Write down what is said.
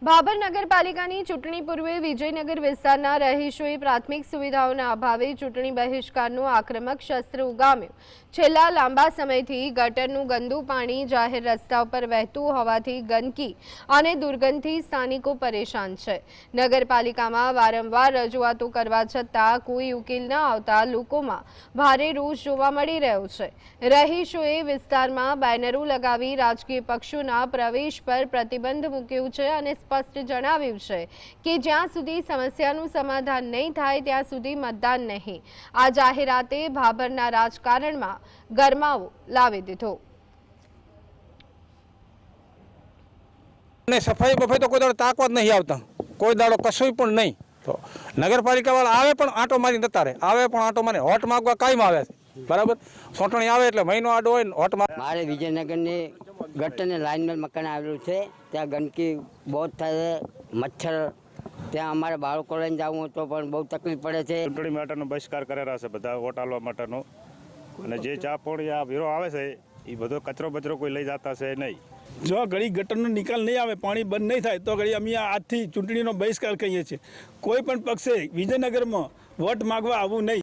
ભાભર નગરપાલિકાની ચૂંટણી પૂર્વે વિજયનગર વિસ્તારના રહીશોએ પ્રાથમિક સુવિધાઓના અભાવે ચૂંટણી બહિષ્કારનું આક્રમક શસ્ત્ર ઉગામ્યું। છેલ્લા લાંબા સમયથી ગટરનું ગંદુ પાણી જાહેર રસ્તા પર વહેતું હોવાથી ગંદકી અને દુર્ગંધથી સ્થાનિકો પરેશાન છે। નગરપાલિકામાં વારંવાર રજૂઆતો કરવા છતાં કોઈ ઉકેલ ન આવતા લોકોમાં ભારે રોષ જોવા મળી રહ્યો છે। રહીશોએ વિસ્તારમાં બેનરો લગાવી રાજકીય પક્ષોના પ્રવેશ પર પ્રતિબંધ મૂક્યો છે અને સ્પષ્ટ જણાવ્યું છે કે જ્યાં સુધી સમસ્યાનું સમાધાન નહીં થાય ત્યાં સુધી મતદાન નહીં। આ જાહેરાતે ભાભરના રાજકારણમાં ગરમાવો લાવી દીધો। સફાઈ બફાઈ તો કોઈ દાડો તાકવા જ નહીં આવતા, કોઈ દાડો કશું પણ નહીં। તો નગરપાલિકા વાળા આવે પણ આંટો મારી નતા રહે, આવે પણ આંટો મારી હોટ માગવા કાયમ આવે છે, બરાબર। સોંટણી આવે એટલે મહિનો આડો હોય ને હોટ મારે વિજયનગરની ગટરને લાઈનમેલ મકાન આવેલું છે, ત્યાં ગંદકી બહુ થાય છે, મચ્છર, ત્યાં અમારે બાળકો લઈને જવું હોય તો પણ બહુ તકલીફ પડે છે। ચૂંટણી માટેનો બહિષ્કાર કરેલા છે બધા વોટ આલવા માટેનો, અને જે ચા પાણી આ વીરો આવે છે એ બધો કચરો બચરો કોઈ લઈ જતા છે નહીં। જો ઘડી ગટરનો નિકાલ નહીં આવે, પાણી બંધ નહીં થાય તો ઘડી અમે આજથી ચૂંટણીનો બહિષ્કાર કહીએ છીએ। કોઈ પણ પક્ષે વિજયનગરમાં વોટ માગવા આવવું નહીં।